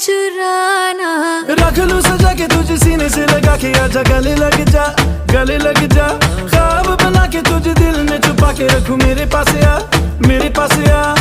चुराना। रख लूं सजा के तुझे सीने से लगा के, आजा गले लग जा, गले लग जा। ख्वाब बना के तुझे दिल में छुपा के रखूं, मेरे पास आ, मेरे पास आ।